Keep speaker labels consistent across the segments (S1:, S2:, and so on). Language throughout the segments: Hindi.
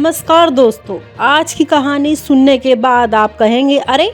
S1: नमस्कार दोस्तों, आज की कहानी सुनने के बाद आप कहेंगे अरे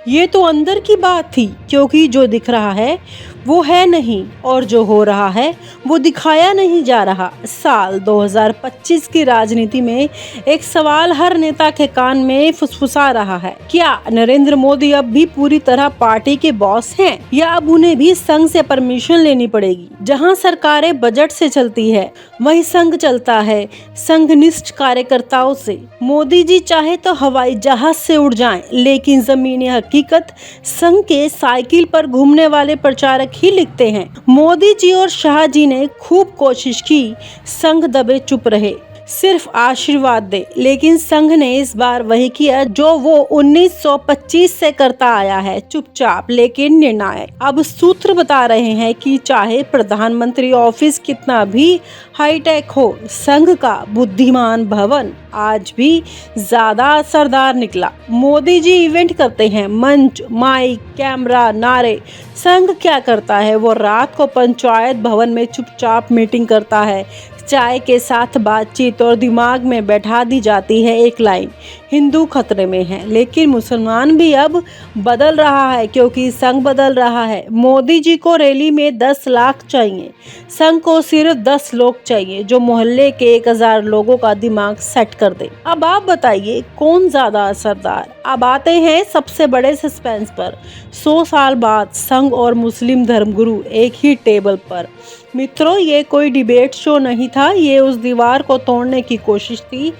S1: ये तो अंदर की बात थी, क्योंकि जो दिख रहा है वो है नहीं और जो हो रहा है वो दिखाया नहीं जा रहा। साल 2025 की राजनीति में एक सवाल हर नेता के कान में फुसफुसा रहा है, क्या नरेंद्र मोदी अब भी पूरी तरह पार्टी के बॉस हैं या अब उन्हें भी संघ से परमिशन लेनी पड़ेगी। जहां सरकारें बजट से चलती है वहीं संघ चलता है संघनिष्ठ कार्यकर्ताओं से। मोदी जी चाहे तो हवाई जहाज से उड़ जाएं, लेकिन जमीनी हकीकत संघ के साइकिल पर घूमने वाले प्रचारक ही लिखते हैं। मोदी जी और शाह जी ने खूब कोशिश की, संघ दबे चुप रहे, सिर्फ आशीर्वाद दे, लेकिन संघ ने इस बार वही किया जो वो 1925 से करता आया है, चुपचाप लेकिन निर्णायक। अब सूत्र बता रहे हैं कि चाहे प्रधानमंत्री ऑफिस कितना भी हाईटेक हो, संघ का बुद्धिमान भवन आज भी ज्यादा असरदार निकला। मोदी जी इवेंट करते हैं, मंच, माइक, कैमरा, नारे। संघ क्या करता है, वो रात को पंचायत भवन में चुपचाप मीटिंग करता है, चाय के साथ बातचीत, और दिमाग में बैठा दी जाती है एक लाइन, हिंदू खतरे में है। लेकिन मुसलमान भी अब बदल रहा है, क्योंकि संघ बदल रहा है। मोदी जी को रैली में 10 लाख चाहिए, संघ को सिर्फ 10 लोग चाहिए जो मोहल्ले के 1000 लोगों का दिमाग सेट कर दे। अब आप बताइए कौन ज्यादा असरदार। अब आते हैं सबसे बड़े सस्पेंस पर। 100 साल बाद संघ और मुस्लिम धर्मगुरु एक ही टेबल पर। मित्रों, ये कोई डिबेट शो नहीं था, ये उस दीवार को तोड़ने की कोशिश थी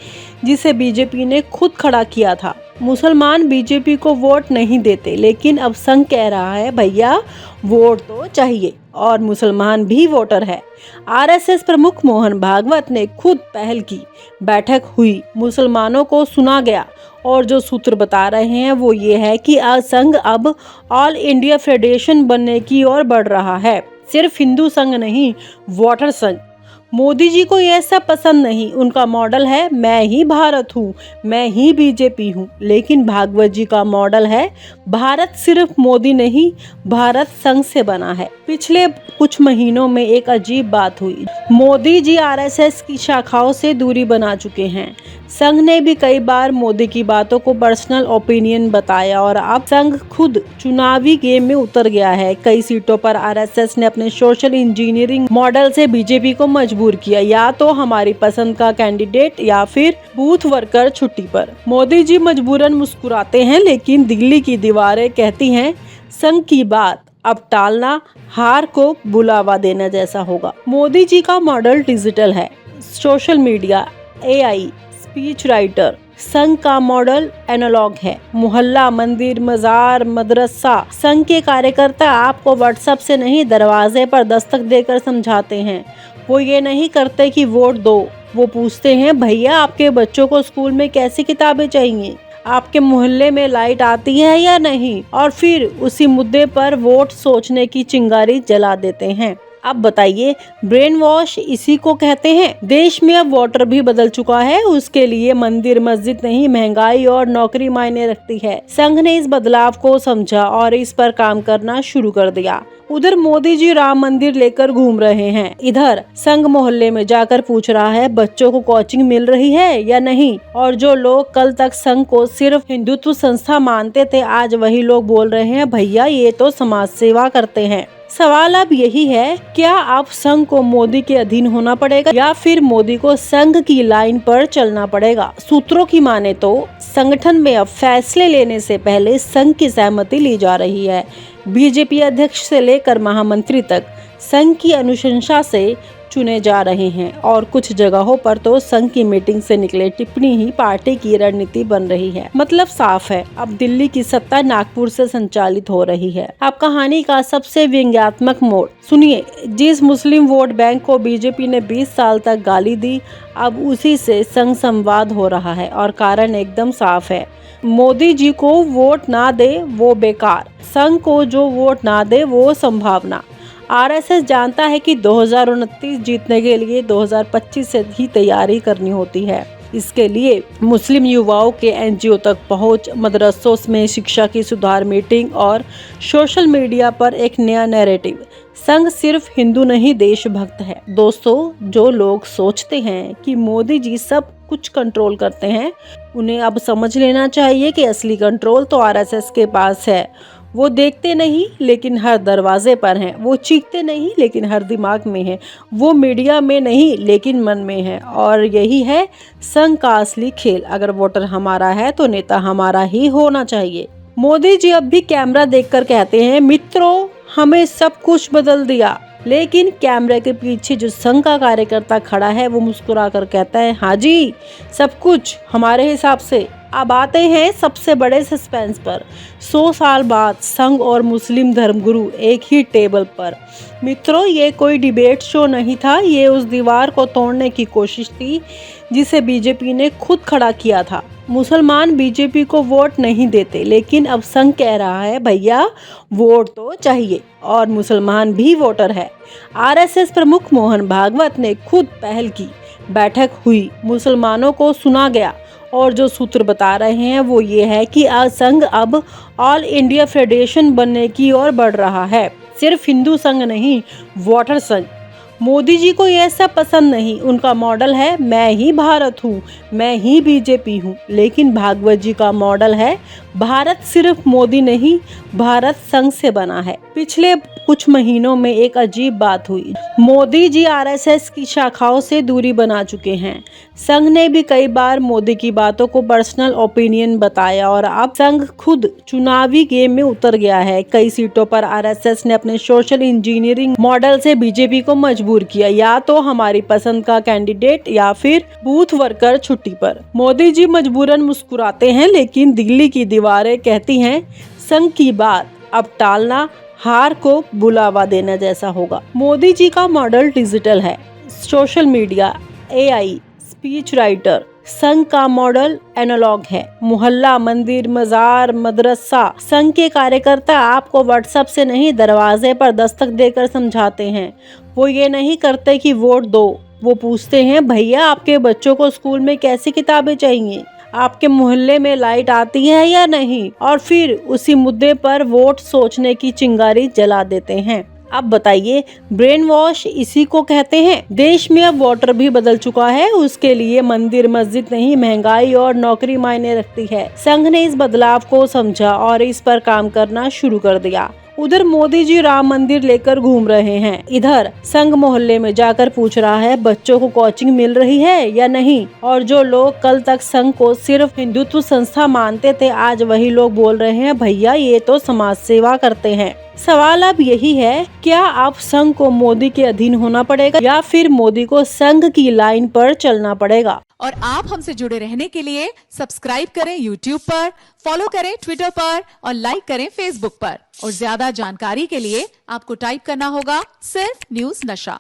S1: जिसे बीजेपी ने खुद खड़ा किया था। मुसलमान बीजेपी को वोट नहीं देते, लेकिन अब संघ कह रहा है भैया वोट तो चाहिए, और मुसलमान भी वोटर है। आरएसएस प्रमुख मोहन भागवत ने खुद पहल की, बैठक हुई, मुसलमानों को सुना गया, और जो सूत्र बता रहे हैं वो ये है कि संघ अब ऑल इंडिया फेडरेशन बनने की ओर बढ़ रहा है। सिर्फ हिंदू संघ नहीं, वोटर संघ। मोदी जी को यह सब पसंद नहीं, उनका मॉडल है मैं ही भारत हूँ, मैं ही बीजेपी हूँ। लेकिन भागवत जी का मॉडल है भारत सिर्फ मोदी नहीं, भारत संघ से बना है। पिछले कुछ महीनों में एक अजीब बात हुई। मोदी जी आरएसएस की शाखाओं से दूरी बना चुके हैं। संघ ने भी कई बार मोदी की बातों को पर्सनल ओपिनियन बताया, और अब संघ खुद चुनावी गेम में उतर गया है। कई सीटों पर आरएसएस ने अपने सोशल इंजीनियरिंग मॉडल से बीजेपी को मजबूर किया, या तो हमारी पसंद का कैंडिडेट या फिर बूथ वर्कर छुट्टी पर। मोदी जी मजबूरन मुस्कुराते हैं, लेकिन दिल्ली की दीवारें कहती हैं संघ की बात अब टालना हार को बुलावा देना जैसा होगा। मोदी जी का मॉडल डिजिटल है, social media, AI, speech writer. संघ का मॉडल एनालॉग है, मोहल्ला, मंदिर, मजार, मदरसा। संघ के कार्यकर्ता आपको व्हाट्सएप से नहीं, दरवाजे पर दस्तक देकर समझाते हैं। वो ये नहीं करते कि वोट दो, वो पूछते हैं भैया आपके बच्चों को स्कूल में कैसी किताबें चाहिए, आपके मोहल्ले में लाइट आती है या नहीं, और फिर उसी मुद्दे पर वोट सोचने की चिंगारी जला देते हैं। अब बताइए, ब्रेन वॉश इसी को कहते हैं। देश में अब वोटर भी बदल चुका है, उसके लिए मंदिर मस्जिद नहीं, महंगाई और नौकरी मायने रखती है। संघ ने इस बदलाव को समझा और इस पर काम करना शुरू कर दिया। उधर मोदी जी राम मंदिर लेकर घूम रहे हैं, इधर संघ मोहल्ले में जाकर पूछ रहा है बच्चों को कोचिंग मिल रही है या नहीं। और जो लोग कल तक संघ को सिर्फ हिंदुत्व संस्था मानते थे, आज वही लोग बोल रहे हैं भैया ये तो समाज सेवा करते हैं। सवाल अब यही है, क्या अब संघ को मोदी के अधीन होना पड़ेगा या फिर मोदी को संघ की लाइन पर चलना पड़ेगा। सूत्रों की माने तो संगठन में अब फैसले लेने से पहले संघ की सहमति ली जा रही है। बीजेपी अध्यक्ष से लेकर महामंत्री तक संघ की अनुशंसा से चुने जा रहे हैं, और कुछ जगहों पर तो संघ की मीटिंग से निकले टिप्पणी ही पार्टी की रणनीति बन रही है। मतलब साफ है, अब दिल्ली की सत्ता नागपुर से संचालित हो रही है। अब कहानी का सबसे व्यंग्यात्मक मोड़ सुनिए। जिस मुस्लिम वोट बैंक को बीजेपी ने 20 साल तक गाली दी, अब उसी से संघ संवाद हो रहा है, और कारण एकदम साफ है। मोदी जी को वोट ना दे वो बेकार, संघ को जो वोट ना दे वो संभावना। आरएसएस जानता है कि 2029 जीतने के लिए 2025 से ही तैयारी करनी होती है। इसके लिए मुस्लिम युवाओं के एनजीओ तक पहुंच, मदरसों में शिक्षा की सुधार मीटिंग और सोशल मीडिया पर एक नया नैरेटिव। संघ सिर्फ हिंदू नहीं देशभक्त है। दोस्तों, जो लोग सोचते हैं कि मोदी जी सब कुछ कंट्रोल करते हैं, उन्हें अब समझ लेना चाहिए कि असली कंट्रोल तो आरएसएस के पास है। वो देखते नहीं लेकिन हर दरवाजे पर हैं, वो चीखते नहीं लेकिन हर दिमाग में है, वो मीडिया में नहीं लेकिन मन में है। और यही है संघ का असली खेल। अगर वोटर हमारा है तो नेता हमारा ही होना चाहिए। मोदी जी अब भी कैमरा देखकर कहते हैं, मित्रों हमें सब कुछ बदल दिया। लेकिन कैमरे के पीछे जो संघ का कार्यकर्ता खड़ा है वो मुस्कुराकर कहता है, हाँ जी सब कुछ हमारे हिसाब से। अब आते हैं सबसे बड़े सस्पेंस पर। 100 साल बाद संघ और मुस्लिम धर्मगुरु एक ही टेबल पर। मित्रों ये कोई डिबेट शो नहीं था, ये उस दीवार को तोड़ने की कोशिश थी जिसे बीजेपी ने खुद खड़ा किया था। मुसलमान बीजेपी को वोट नहीं देते, लेकिन अब संघ कह रहा है भैया वोट तो चाहिए, और मुसलमान भी वोटर है। आरएसएस प्रमुख मोहन भागवत ने खुद पहल की, बैठक हुई, मुसलमानों को सुना गया, और जो सूत्र बता रहे हैं वो ये है कि संघ अब ऑल इंडिया फेडरेशन बनने की ओर बढ़ रहा है। सिर्फ हिंदू संघ नहीं, वोटर संघ। मोदी जी को यह सब पसंद नहीं, उनका मॉडल है मैं ही भारत हूँ, मैं ही बीजेपी हूँ। लेकिन भागवत जी का मॉडल है भारत सिर्फ मोदी नहीं, भारत संघ से बना है। पिछले कुछ महीनों में एक अजीब बात हुई। मोदी जी आरएसएस की शाखाओं से दूरी बना चुके हैं। संघ ने भी कई बार मोदी की बातों को पर्सनल ओपिनियन बताया, और अब संघ खुद चुनावी गेम में उतर गया है। कई सीटों पर आरएसएस ने अपने सोशल इंजीनियरिंग मॉडल से बीजेपी को मजबूर किया, या तो हमारी पसंद का कैंडिडेट या फिर बूथ वर्कर छुट्टी पर। मोदी जी मजबूरन मुस्कुराते हैं, लेकिन दिल्ली की दीवारें कहती हैं संघ की बात अब टालना हार को बुलावा देने जैसा होगा। मोदी जी का मॉडल डिजिटल है, social media, AI, speech writer. संघ का मॉडल एनालॉग है, मोहल्ला, मंदिर, मजार, मदरसा। संघ के कार्यकर्ता आपको व्हाट्सएप से नहीं दरवाजे पर दस्तक देकर समझाते हैं। वो ये नहीं करते कि वोट दो, वो पूछते हैं भैया आपके बच्चों को स्कूल में कैसी किताबें चाहिए, आपके मोहल्ले में लाइट आती है या नहीं, और फिर उसी मुद्दे पर वोट सोचने की चिंगारी जला देते हैं। अब बताइए ब्रेन वॉश इसी को कहते हैं। देश में अब वोटर भी बदल चुका है, उसके लिए मंदिर मस्जिद नहीं महंगाई और नौकरी मायने रखती है। संघ ने इस बदलाव को समझा और इस पर काम करना शुरू कर दिया। उधर मोदी जी राम मंदिर लेकर घूम रहे हैं, इधर संघ मोहल्ले में जाकर पूछ रहा है बच्चों को कोचिंग मिल रही है या नहीं। और जो लोग कल तक संघ को सिर्फ हिंदुत्व संस्था मानते थे, आज वही लोग बोल रहे हैं भैया ये तो समाज सेवा करते हैं। सवाल अब यही है, क्या अब संघ को मोदी के अधीन होना पड़ेगा या फिर मोदी को संघ की लाइन पर चलना पड़ेगा।
S2: और आप हमसे जुड़े रहने के लिए सब्सक्राइब करें YouTube पर, फॉलो करें Twitter पर और लाइक करें Facebook पर। और ज्यादा जानकारी के लिए आपको टाइप करना होगा सिर्फ न्यूज़ नशा।